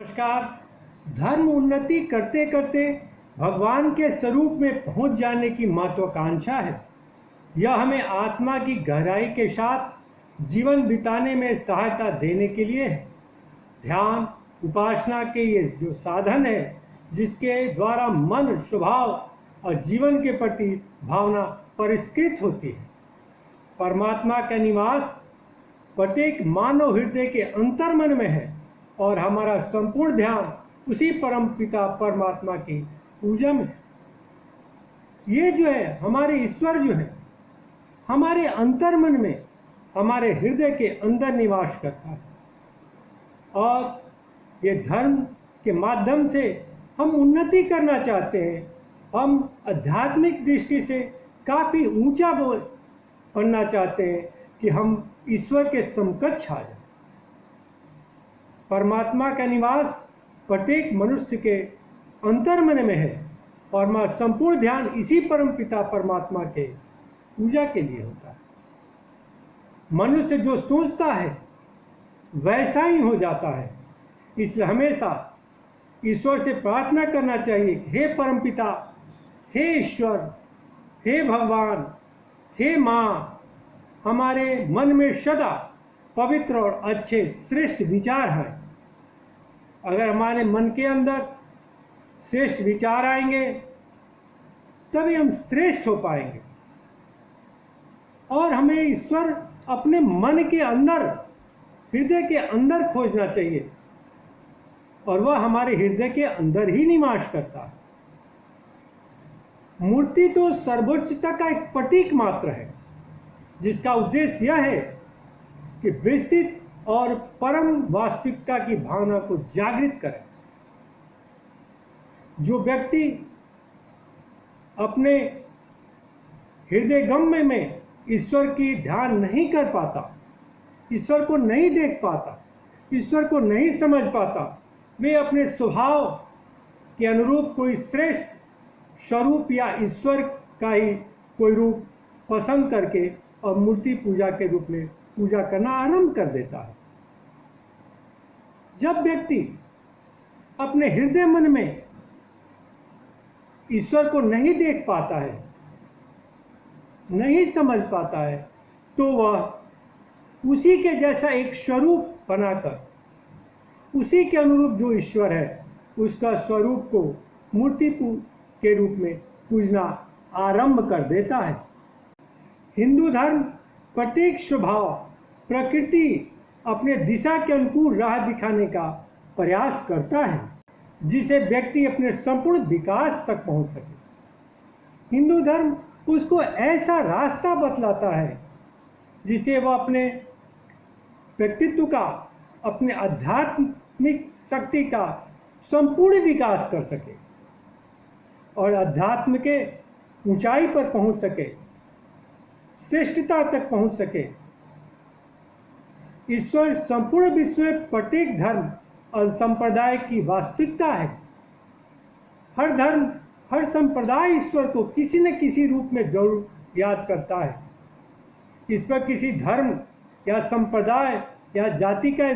नमस्कार। धर्म उन्नति करते करते भगवान के स्वरूप में पहुंच जाने की महत्वाकांक्षा है। यह हमें आत्मा की गहराई के साथ जीवन बिताने में सहायता देने के लिए है। ध्यान उपासना के ये जो साधन है जिसके द्वारा मन, स्वभाव और जीवन के प्रति भावना परिष्कृत होती है। परमात्मा का निवास प्रत्येक मानव हृदय के अंतर्मन में है और हमारा संपूर्ण ध्यान उसी परम पिता परमात्मा की पूजा में है। ये जो है हमारे ईश्वर जो है हमारे अंतर्मन में, हमारे हृदय के अंदर निवास करता है और ये धर्म के माध्यम से हम उन्नति करना चाहते हैं। हम आध्यात्मिक दृष्टि से काफ़ी ऊंचा बनना चाहते हैं कि हम ईश्वर के समकक्ष आ जाए। परमात्मा का निवास प्रत्येक मनुष्य के अंतर्मन में है और हमारा संपूर्ण ध्यान इसी परम पिता परमात्मा के पूजा के लिए होता है। मनुष्य जो सोचता है वैसा ही हो जाता है, इसलिए हमेशा ईश्वर से प्रार्थना करना चाहिए, हे परम पिता, हे ईश्वर, हे भगवान, हे माँ, हमारे मन में सदा पवित्र और अच्छे श्रेष्ठ विचार हैं। अगर हमारे मन के अंदर श्रेष्ठ विचार आएंगे तभी हम श्रेष्ठ हो पाएंगे। और हमें ईश्वर अपने मन के अंदर, हृदय के अंदर खोजना चाहिए और वह हमारे हृदय के अंदर ही निवास करता है। मूर्ति तो सर्वोच्चता का एक प्रतीक मात्र है जिसका उद्देश्य यह है कि विस्तृत और परम वास्तविकता की भावना को जागृत करें। जो व्यक्ति अपने हृदय गम्य में ईश्वर की ध्यान नहीं कर पाता, ईश्वर को नहीं देख पाता, ईश्वर को नहीं समझ पाता, वे अपने स्वभाव के अनुरूप कोई श्रेष्ठ स्वरूप या ईश्वर का ही कोई रूप पसंद करके और मूर्ति पूजा के रूप में पूजा करना आरंभ कर देता है। जब व्यक्ति अपने हृदय मन में ईश्वर को नहीं देख पाता है, नहीं समझ पाता है, तो वह उसी के जैसा एक स्वरूप बनाकर, उसी के अनुरूप जो ईश्वर है उसका स्वरूप को मूर्ति के रूप में पूजना आरंभ कर देता है। हिंदू धर्म प्रत्येक स्वभाव, प्रकृति अपने दिशा के अनुकूल राह दिखाने का प्रयास करता है जिसे व्यक्ति अपने संपूर्ण विकास तक पहुंच सके। हिंदू धर्म उसको ऐसा रास्ता बतलाता है जिसे वह अपने व्यक्तित्व का, अपने आध्यात्मिक शक्ति का संपूर्ण विकास कर सके और अध्यात्म के ऊंचाई पर पहुंच सके, श्रेष्ठता तक पहुंच सके। ईश्वर संपूर्ण विश्व में प्रत्येक धर्म और संप्रदाय की वास्तविकता है। हर धर्म, हर संप्रदाय ईश्वर को किसी न किसी रूप में जरूर याद करता है। इस पर किसी धर्म या संप्रदाय या जाति का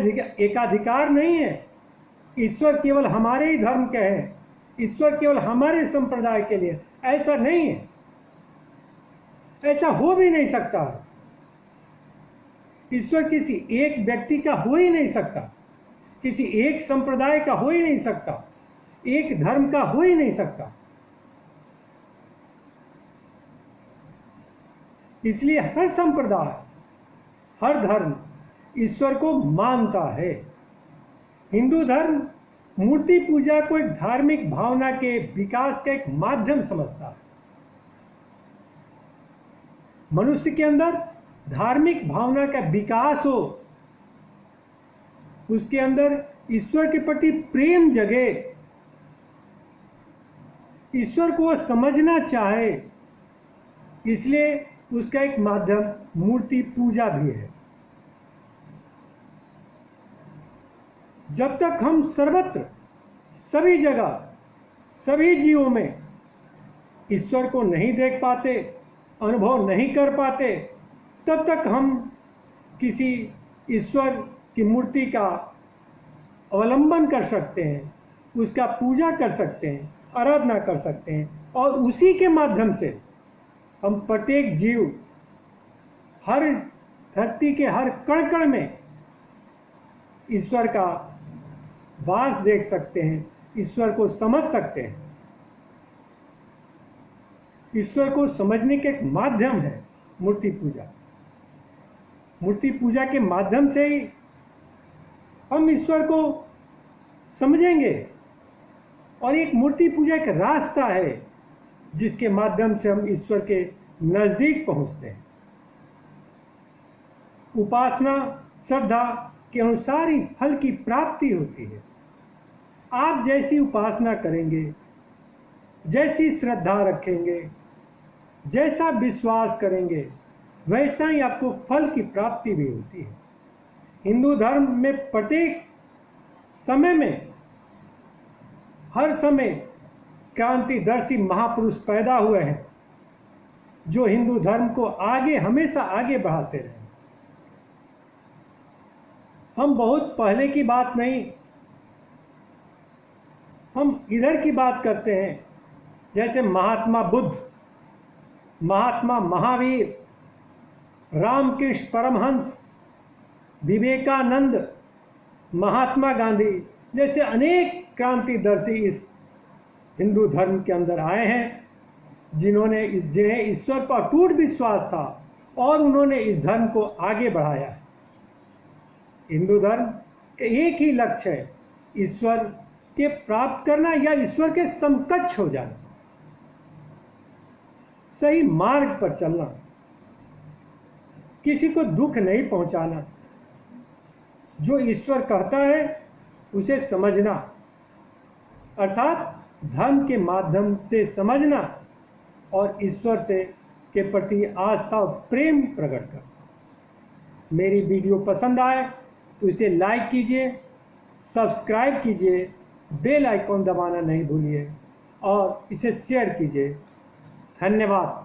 एकाधिकार नहीं है। ईश्वर केवल हमारे ही धर्म के हैं, ईश्वर केवल हमारे संप्रदाय के लिए, ऐसा नहीं है, ऐसा हो भी नहीं सकता है। ईश्वर किसी एक व्यक्ति का हो ही नहीं सकता, किसी एक संप्रदाय का हो ही नहीं सकता, एक धर्म का हो ही नहीं सकता। इसलिए हर संप्रदाय, हर धर्म ईश्वर को मानता है। हिंदू धर्म मूर्ति पूजा को एक धार्मिक भावना के विकास का एक माध्यम समझता है। मनुष्य के अंदर धार्मिक भावना का विकास हो, उसके अंदर ईश्वर के प्रति प्रेम जगे, ईश्वर को वह समझना चाहे, इसलिए उसका एक माध्यम मूर्ति पूजा भी है। जब तक हम सर्वत्र, सभी जगह, सभी जीवों में ईश्वर को नहीं देख पाते, अनुभव नहीं कर पाते, तब तक हम किसी ईश्वर की मूर्ति का अवलंबन कर सकते हैं, उसका पूजा कर सकते हैं, आराधना कर सकते हैं, और उसी के माध्यम से हम प्रत्येक जीव, हर धरती के हर कण कण में ईश्वर का वास देख सकते हैं, ईश्वर को समझ सकते हैं। ईश्वर को समझने के एक माध्यम है मूर्ति पूजा। मूर्ति पूजा के माध्यम से ही हम ईश्वर को समझेंगे, और एक मूर्ति पूजा एक रास्ता है जिसके माध्यम से हम ईश्वर के नज़दीक पहुंचते हैं। उपासना श्रद्धा के अनुसार ही फल की प्राप्ति होती है। आप जैसी उपासना करेंगे, जैसी श्रद्धा रखेंगे, जैसा विश्वास करेंगे, वैसा ही आपको फल की प्राप्ति भी होती है। हिंदू धर्म में प्रत्येक समय में, हर समय क्रांतिदर्शी महापुरुष पैदा हुए हैं जो हिंदू धर्म को आगे, हमेशा आगे बढ़ाते रहे। हम बहुत पहले की बात नहीं, हम इधर की बात करते हैं, जैसे महात्मा बुद्ध, महात्मा महावीर, रामकृष्ण परमहंस, विवेकानंद, महात्मा गांधी जैसे अनेक क्रांतिदर्शी इस हिंदू धर्म के अंदर आए हैं, जिन्हें ईश्वर पर अटूट विश्वास था और उन्होंने इस धर्म को आगे बढ़ाया है। हिंदू धर्म का एक ही लक्ष्य है, ईश्वर के प्राप्त करना या ईश्वर के समकक्ष हो जाना, सही मार्ग पर चलना, किसी को दुख नहीं पहुंचाना, जो ईश्वर कहता है उसे समझना, अर्थात धर्म के माध्यम से समझना और ईश्वर से के प्रति आस्था और प्रेम प्रकट करना। मेरी वीडियो पसंद आए तो इसे लाइक कीजिए, सब्सक्राइब कीजिए, बेल आइकॉन दबाना नहीं भूलिए और इसे शेयर कीजिए। धन्यवाद।